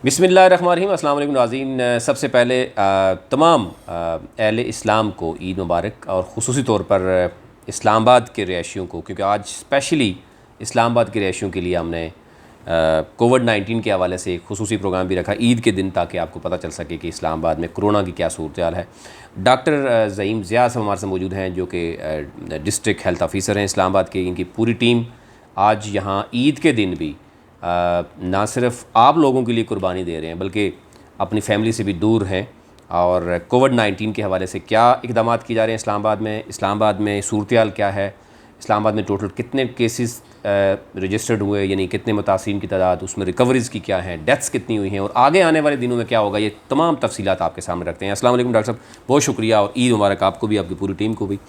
बिस्मिल्लाहिर्रहमानिर्रहीम। अस्सलाम वालेकुम नाज़रीन। सबसे पहले तमाम अहले इस्लाम को ईद मुबारक और ख़ुसूसी तौर पर इस्लामाबाद के रिहायशियों को, क्योंकि आज स्पेशली इस्लामाबाद के रिहायशियों के लिए हमने कोविड-19 के हवाले से एक ख़ुसूसी प्रोग्राम भी रखा ईद के दिन, ताकि आपको पता चल सके कि इस्लामाबाद में कोरोना की क्या सूरत हाल है। डॉक्टर ज़हीम ज़िया साहब हमारे साथ मौजूद हैं, जो कि डिस्ट्रिक्ट हेल्थ ऑफिसर हैं इस्लामाबाद के। इनकी पूरी टीम आज यहाँ ईद के दिन भी ना सिर्फ आप लोगों के लिए कुर्बानी दे रहे हैं, बल्कि अपनी फैमिली से भी दूर हैं। और कोविड-19 के हवाले से क्या इक़दाम किए जा रहे हैं इस्लामाबाद में सूरत हाल क्या है, इस्लामाबाद में टोटल कितने केसेस रजिस्टर्ड हुए, यानी कितने मुतासिरीन की तादाद, उसमें रिकवरीज़ की क्या है, डेथ्स कितनी हुई हैं, और आगे आने वाले दिनों में क्या होगा, ये तमाम तफसीलात आपके सामने रखते हैं। अस्सलाम वालेकुम डॉक्टर साहब, बहुत शुक्रिया और ईद मुबारक आपको भी, आपकी पूरी टीम को भी।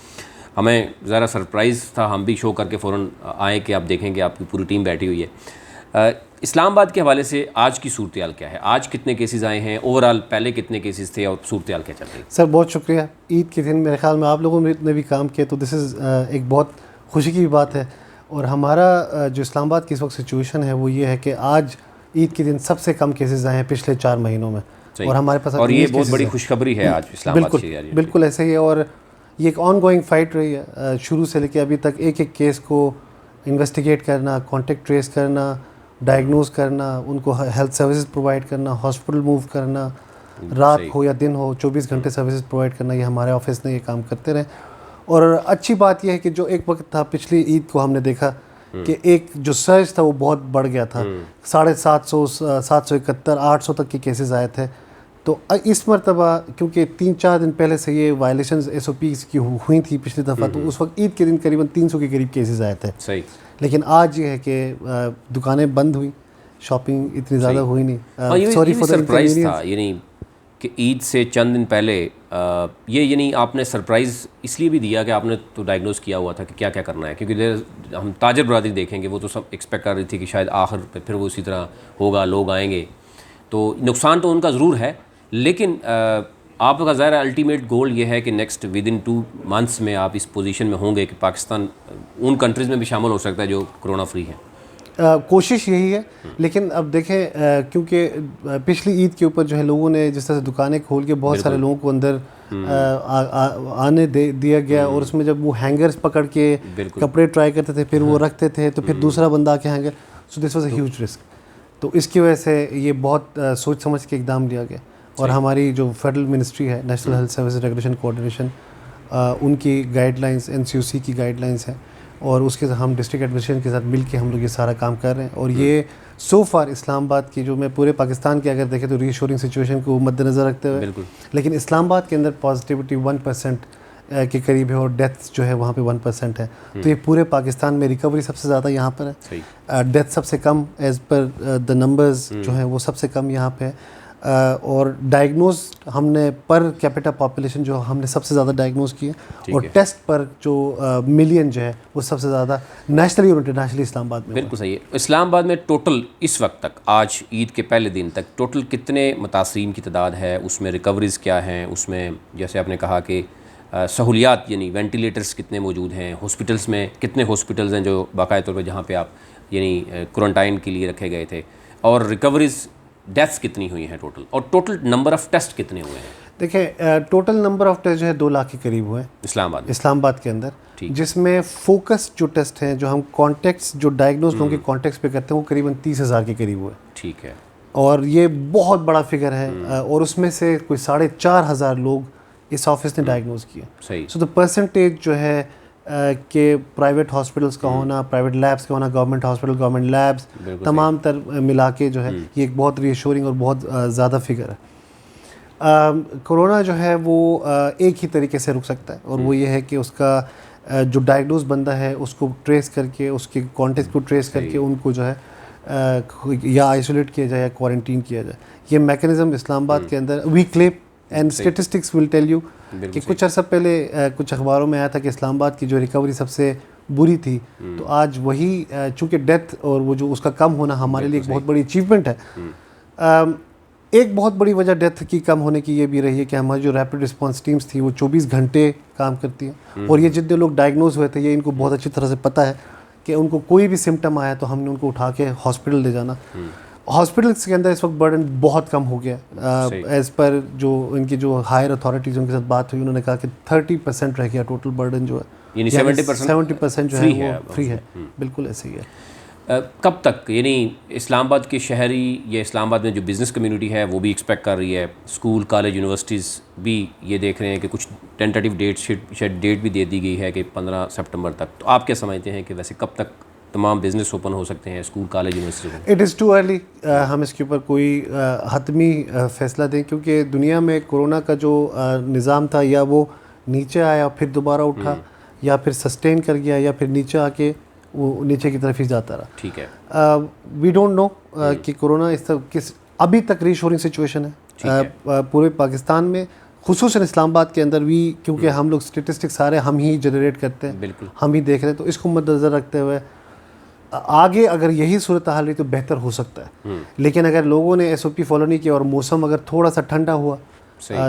हमें ज़रा सरप्राइज़ था, हम भी शो करके फ़ौरन आए कि आप देखेंगे आपकी पूरी टीम बैठी हुई है। इस्लामाबाद के हवाले से आज की सूरत हाल क्या है, आज कितने केसेस आए हैं, ओवरऑल पहले कितने केसेस थे और सूरत हाल क्या चल रही है? सर बहुत शुक्रिया। ईद के दिन मेरे ख्याल में आप लोगों ने भी काम किया, तो दिस इज़ एक बहुत खुशी की बात है। और हमारा जो इस्लामाबाद की इस वक्त सिचुएशन है वो ये है कि आज ईद के दिन सबसे कम केसेस आए हैं पिछले 4 महीनों में। और हमारे पास और ये बहुत बड़ी खुशखबरी है आज इस्लामाबाद की। बिल्कुल ऐसे ही है, और ये एक ऑन गोइंग फाइट रही है शुरू से लेकर अभी तक। एक एक केस को इन्वेस्टिगेट करना, कॉन्टेक्ट ट्रेस करना, डायग्नोज करना, उनको हेल्थ सर्विसेज प्रोवाइड करना, हॉस्पिटल मूव करना, रात हो या दिन हो 24 घंटे सर्विसेज प्रोवाइड करना, ये हमारे ऑफिस ने ये काम करते रहे। और अच्छी बात यह है कि जो एक वक्त था पिछली ईद को हमने देखा कि एक जो सर्च था वो बहुत बढ़ गया था, 750, 771, 800 तक के केसेस आए थे। तो इस मरतबा क्योंकि 3-4 दिन पहले से ये वायलेशंस SOPs की हुई थी पिछली दफ़ा, तो उस वक्त ईद के दिन करीबन 300 के करीब केसेस आए थे। सही। लेकिन आज ये है कि दुकानें बंद हुई, शॉपिंग इतनी ज़्यादा हुई नहीं। सॉरी फॉर द सरप्राइज था, यानी कि ईद से चंद दिन पहले ये यानी आपने सरप्राइज़ इसलिए भी दिया कि आपने तो डायग्नोज किया हुआ था कि क्या क्या करना है, क्योंकि हम ताजर बरादरी देखेंगे वो तो सब एक्सपेक्ट कर रही थी कि शायद आखिर पे फिर वो इसी तरह होगा, लोग आएंगे, तो नुकसान तो उनका ज़रूर है। लेकिन आपका ज़ाहिर अल्टीमेट गोल ये है कि नेक्स्ट विदिन 2 मंथ्स में आप इस पोजीशन में होंगे कि पाकिस्तान उन कंट्रीज़ में भी शामिल हो सकता है जो कोरोना फ्री हैं। कोशिश यही है। लेकिन अब देखें क्योंकि पिछली ईद के ऊपर जो है लोगों ने जिस तरह से दुकानें खोल के बहुत सारे लोगों को अंदर आने दिया गया, और उसमें जब वो हैंगर्स पकड़ के कपड़े ट्राई करते थे, फिर वो रखते थे, तो फिर दूसरा बंदा आके hanger, so this was a huge risk. तो इसकी वजह से ये बहुत सोच समझ के इकदाम लिया गया। और हमारी जो फेडरल मिनिस्ट्री है, national health service regulation coordination, उनकी गाइडलाइंस, NCOC की गाइडलाइंस है, और उसके साथ हम डिस्ट्रिक्ट एडमिनिस्ट्रेशन के साथ मिल के हम लोग ये सारा काम कर रहे हैं। और ये सो फार इस्लामाबाद की, जो मैं पूरे पाकिस्तान की अगर देखें तो रीशोरिंग सिचुएशन को मद्देनज़र रखते हुए, लेकिन इस्लामाबाद के अंदर पॉजिटिविटी 1% के करीब है, और डेथ जो है वहाँ पे 1% है। तो ये पूरे पाकिस्तान में रिकवरी सबसे ज़्यादा यहाँ पर है, डेथ सबसे कम एज़ पर द नंबर्स जो हैं वो सबसे कम यहाँ पे है। और डायग्नोज हमने पर कैपिटा पॉपुलेशन जो हमने सबसे ज़्यादा डायग्नोज किए, और टेस्ट पर जो मिलियन जो है वो सबसे ज़्यादा नेशनली और इंटरनेशनली इस्लामाबाद में। बिल्कुल सही है। इस्लामाबाद में टोटल इस वक्त तक, आज ईद के पहले दिन तक, टोटल कितने मुतासिरीन की तादाद है, उसमें रिकवरीज़ क्या हैं, उसमें जैसे आपने कहा कि सहूलियात यानी वेंटिलेटर्स कितने मौजूद हैं, हॉस्पिटल्स में कितने हॉस्पिटल्स हैं जो बाकायदा तौर पर जहाँ पे आप यानी क्वारंटाइन के लिए रखे गए थे, और रिकवरीज़ डेथ्स कितनी हुई हैं टोटल, और टोटल नंबर ऑफ़ टेस्ट कितने हुए हैं? देखिए टोटल नंबर ऑफ़ टेस्ट जो है 2 लाख के करीब हुए हैं इस्लामाबाद के अंदर, जिसमें फोकस जो टेस्ट हैं, जो हम कॉन्टेक्ट्स जो डायग्नोज लोगों के कॉन्टेक्ट्स पे करते हैं, वो करीबन 30,000 के करीब हुए। ठीक है। और ये बहुत बड़ा फिगर है, और उसमें से कोई 4,500 लोग इस ऑफिस ने डायग्नोज किए। सही। सो द परसेंटेज जो है कि प्राइवेट हॉस्पिटल्स का होना, प्राइवेट लैब्स का होना, गवर्नमेंट हॉस्पिटल, गवर्नमेंट लैब्स तमाम तर मिला के जो है ये एक बहुत रीअश्योरिंग और बहुत ज़्यादा फिगर है। कोरोना जो है वो एक ही तरीके से रुक सकता है, और वो ये है कि उसका जो डायग्नोज बंदा है उसको ट्रेस करके, उसके कॉन्टेक्ट को ट्रेस करके उनको जो है या आइसोलेट किया जाए या क्वारंटीन किया जाए। ये मैकेनिज़्म इस्लामाबाद के अंदर we claim and statistics will tell you कि कुछ अर्सा पहले कुछ अखबारों में आया था कि इस्लामाबाद की जो रिकवरी सबसे बुरी थी, तो आज वही चूँकि डेथ और वो जो उसका कम होना हमारे लिए एक बहुत बड़ी अचीवमेंट है। एक बहुत बड़ी वजह डेथ की कम होने की ये भी रही है कि हमारी जो रैपिड रिस्पांस टीम्स थी वो 24 घंटे काम करती हैं, और ये जितने लोग डायग्नोज हुए थे ये इनको बहुत अच्छी तरह से पता है कि उनको कोई भी सिम्टम आया तो हमने उनको उठा के हॉस्पिटल ले जाना। हॉस्पिटल्स के अंदर इस वक्त बर्डन बहुत कम हो गया। एज़ पर जो इनकी जो हायर अथॉरिटीज़ उनके साथ बात हुई, उन्होंने कहा कि 30% रह गया टोटल बर्डन जो है, यानी 70% जो है वो फ्री है। बिल्कुल ऐसे ही है। कब तक, यानी इस्लामाबाद के शहरी या इस्लामाबाद में जो बिज़नेस कम्युनिटी है वो भी एक्सपेक्ट कर रही है, स्कूल कॉलेज यूनिवर्सिटीज़ भी ये देख रहे हैं कि कुछ टेंटेटिव डेट भी दे दी गई है कि 15 सितंबर तक, तो आप क्या समझते हैं कि वैसे कब तक तमाम बिज़नेस ओपन हो सकते हैं, school college university? It is too early हम इसके ऊपर कोई हतमी फ़ैसला दें, क्योंकि दुनिया में कोरोना का जो निज़ाम था, या वो नीचे आया फिर दोबारा उठा, या फिर सस्टेन कर गया, या फिर नीचे आके वो नीचे की तरफ ही जाता रहा। ठीक है। वी डोंट नो कि कोरोना इस तरह किस अभी तक रीशोरिंग सिचुएशन है पूरे पाकिस्तान में, खुसूसन इस्लामाबाद के अंदर भी, क्योंकि हम लोग स्टेटिस्टिक्स सारे हम ही जनरेट करते हैं, बिल्कुल हम ही देख रहे हैं। तो इसको मद्देनज़र रखते हुए आगे अगर यही सूरत हाल रही तो बेहतर हो सकता है। लेकिन अगर लोगों ने SOP फॉलो नहीं किया और मौसम अगर थोड़ा सा ठंडा हुआ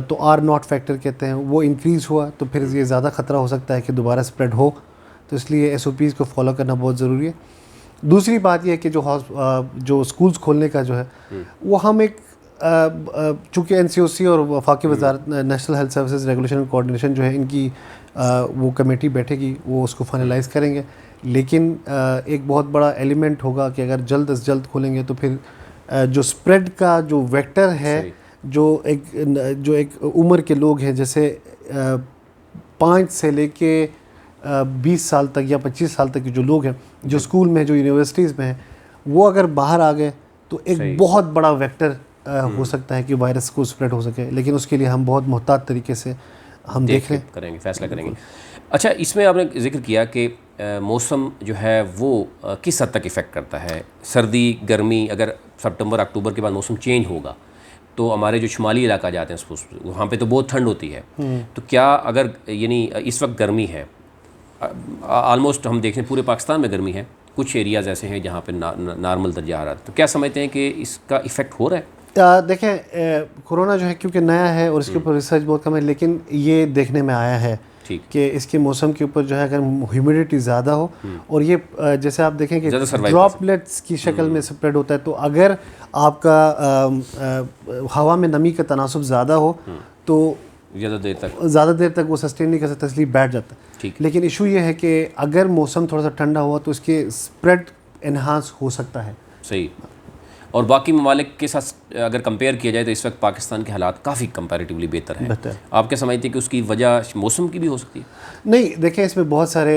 तो R नॉट फैक्टर कहते हैं, वो इंक्रीज़ हुआ, तो फिर ये ज़्यादा ख़तरा हो सकता है कि दोबारा स्प्रेड हो। तो इसलिए SOPs को फॉलो करना बहुत ज़रूरी है। दूसरी बात यह है कि जो स्कूल्स खोलने का जो है वो हम एक चूँकि NCOC और वफाकी वज़ारत national health services regulation and coordination जो है, इनकी वो कमेटी बैठेगी, वो उसको फाइनलाइज़ करेंगे। लेकिन एक बहुत बड़ा एलिमेंट होगा कि अगर जल्द अज जल्द खोलेंगे तो फिर जो स्प्रेड का जो वेक्टर है, जो एक उम्र के लोग हैं, जैसे 5 से लेके 20 साल तक या 25 साल तक के जो लोग हैं, जो स्कूल में, जो यूनिवर्सिटीज़ में हैं, वो अगर बाहर आ गए तो एक बहुत बड़ा वेक्टर हो सकता है कि वायरस को स्प्रेड हो सके। लेकिन उसके लिए हम बहुत मोहतात तरीके से हम देख रहे हैं, करेंगे, फैसला करेंगे। अच्छा, इसमें आपने जिक्र किया कि मौसम जो है वो किस हद तक इफ़ेक्ट करता है, सर्दी गर्मी, अगर सितंबर अक्टूबर के बाद मौसम चेंज होगा तो हमारे जो शुमाली इलाका जाते हैं वहाँ पे तो बहुत ठंड होती है, तो क्या अगर यानी इस वक्त गर्मी है, ऑलमोस्ट हम देखें पूरे पाकिस्तान में गर्मी है, कुछ एरियाज़ ऐसे हैं जहाँ पे नॉर्मल दर्जा आ रहा है, तो क्या समझते हैं कि इसका इफ़ेक्ट हो रहा है? देखें, कोरोना जो है क्योंकि नया है और इसके ऊपर रिसर्च बहुत कम है, लेकिन ये देखने में आया है कि इसके मौसम के ऊपर जो है अगर ह्यूमिडिटी ज़्यादा हो और ये जैसे आप देखें कि ड्रॉपलेट्स की शक्ल में स्प्रेड होता है, तो अगर आपका हवा में नमी का तनासुब ज़्यादा हो तो ज़्यादा देर तक वो सस्टेन नहीं कर सकता, इसलिए बैठ जाता है। लेकिन इशू ये है कि अगर मौसम थोड़ा सा ठंडा हुआ तो इसके स्प्रेड इन्हांस हो सकता है। सही। और बाकी ममालिक के साथ अगर कंपेयर किया जाए तो इस वक्त पाकिस्तान के हालात काफ़ी कंपैरेटिवली बेहतर हैं। आप क्या समझते हैं कि उसकी वजह मौसम की भी हो सकती है? नहीं, देखें, इसमें बहुत सारे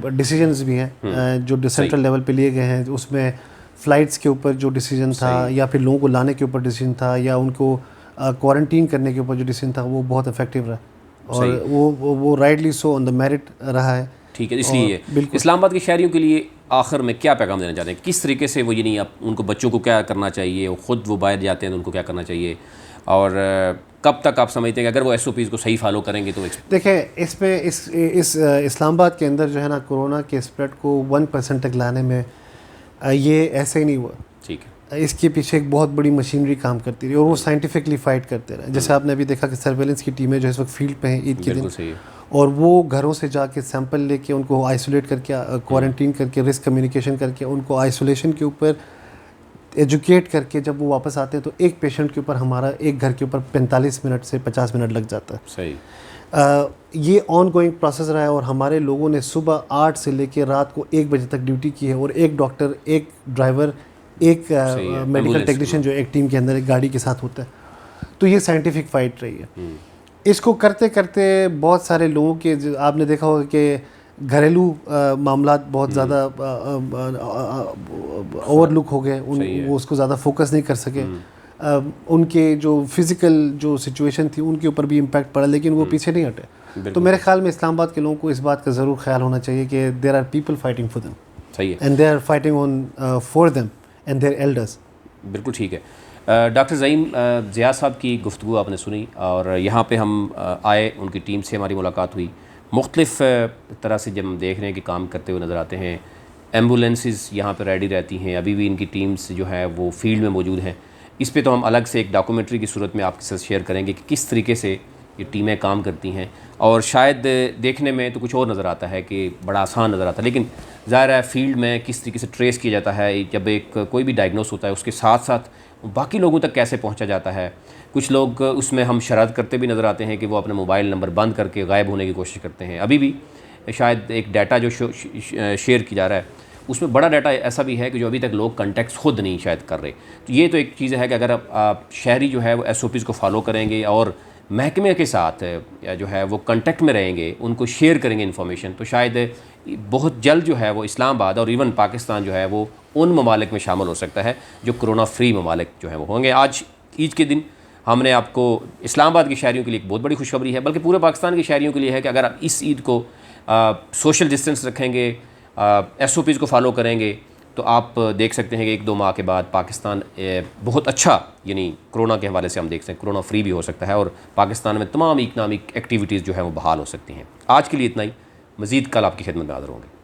डिसीजंस भी हैं जो सेंट्रल लेवल पे लिए गए हैं। उसमें फ़्लाइट्स के ऊपर जो डिसीजन था, या फिर लोगों को लाने के ऊपर डिसीजन था, या उनको क्वारंटीन करने के ऊपर जो डिसीजन था, वो बहुत इफेक्टिव रहा और वो rightly so on the merit रहा है। ठीक है, इसलिए इस्लामाबाद के शहरियों के लिए आखिर में क्या पैगाम देना चाहते हैं, किस तरीके से वो, ये नहीं आप उनको बच्चों को क्या करना चाहिए, ख़ुद वो बाहर जाते हैं तो उनको क्या करना चाहिए, और कब तक आप समझते हैं कि अगर वो SOPs को सही फॉलो करेंगे तो? देखें, इस इस्लामाबाद के अंदर जो है ना, कोरोना के स्प्रेड को 1% तक लाने में ये ऐसे ही नहीं हुआ। ठीक है, इसके पीछे एक बहुत बड़ी मशीनरी काम करती रही और वो साइंटिफिकली फ़ाइट करते रहे। जैसे आपने अभी देखा कि सर्वेलेंस की टीमें जो इस वक्त फील्ड पे हैं ईद के दिन, और वो घरों से जाके सैंपल लेके उनको आइसोलेट करके, क्वारंटीन करके, रिस्क कम्युनिकेशन करके, उनको आइसोलेशन के ऊपर एजुकेट करके जब वो वापस आते हैं तो एक पेशेंट के ऊपर हमारा एक घर के ऊपर 45 मिनट से 50 मिनट लग जाता है। सही। ये ऑन गोइंग प्रोसेस रहा है और हमारे लोगों ने सुबह 8 से लेकर रात को 1 बजे तक ड्यूटी की है, और एक डॉक्टर, एक ड्राइवर, एक मेडिकल टेक्नीशियन जो एक टीम के अंदर एक गाड़ी के साथ होता है। तो ये साइंटिफिक फाइट रही है। इसको करते करते बहुत सारे लोगों के, आपने देखा होगा कि घरेलू मामलात बहुत ज़्यादा ओवरलुक हो गए, वो उसको ज़्यादा फोकस नहीं कर सके। उनके जो फिज़िकल जो सिचुएशन थी उनके ऊपर भी इम्पैक्ट पड़ा, लेकिन वो पीछे नहीं हटे। तो मेरे ख्याल में इस्लामाबाद के लोगों को इस बात का ज़रूर ख्याल होना चाहिए कि there are people fighting for them. सही है। And they are fighting on for them and their elders. बिल्कुल ठीक है। डॉक्टर ज़ईम ज़िया साहब की गुफ्तगू आपने सुनी और यहाँ पे हम आए, उनकी टीम से हमारी मुलाकात हुई। मुख्तलिफ़ तरह से जब हम देख रहे हैं कि काम करते हुए नज़र आते हैं, एम्बुलेंसेस यहाँ पे रेडी रहती हैं, अभी भी इनकी टीम्स जो है वो फील्ड में मौजूद हैं। इस पे तो हम अलग से एक डॉक्यूमेंट्री की सूरत में आपके साथ शेयर करेंगे कि किस तरीके से ये टीमें काम करती हैं, और शायद देखने में तो कुछ और नज़र आता है कि बड़ा आसान नज़र आता है, लेकिन ज़ाहिर है फील्ड में किस तरीके से ट्रेस किया जाता है, जब एक कोई भी डायग्नोस होता है उसके साथ साथ बाकी लोगों तक कैसे पहुंचा जाता है। कुछ लोग उसमें हम शरारत करते भी नज़र आते हैं कि वो अपना मोबाइल नंबर बंद करके गायब होने की कोशिश करते हैं। अभी भी शायद एक डाटा जो शेयर किया जा रहा है उसमें बड़ा डाटा ऐसा भी है कि जो अभी तक लोग कॉन्टैक्ट्स खुद नहीं शायद कर रहे। तो ये तो एक चीज़ है कि अगर आप शहरी जो है वो SOPs को फॉलो करेंगे और महकमे के साथ या जो है वो कांटेक्ट में रहेंगे, उनको शेयर करेंगे इन्फॉर्मेशन, तो शायद बहुत जल्द जो है वो इस्लामाबाद और इवन पाकिस्तान जो है वो उन ममालिक में शामिल हो सकता है जो कोरोना फ्री ममालिक जो है वो होंगे। आज ईद के दिन हमने आपको इस्लामाबाद के शहरियों के लिए एक बहुत बड़ी खुशखबरी है, बल्कि पूरे पाकिस्तान के शहरियों के लिए है कि अगर आप इस ईद को सोशल डिस्टेंस रखेंगे, SOPs को फॉलो करेंगे, तो आप देख सकते हैं कि 1-2 माह के बाद पाकिस्तान बहुत अच्छा, यानी कोरोना के हवाले से हम देख सकते हैं कोरोना फ्री भी हो सकता है और पाकिस्तान में तमाम इकनॉमिक एक्टिविटीज़ जो है वो बहाल हो सकती हैं। आज के लिए इतना ही, मज़ीद कल आपकी खिदमत में हाज़िर होंगे।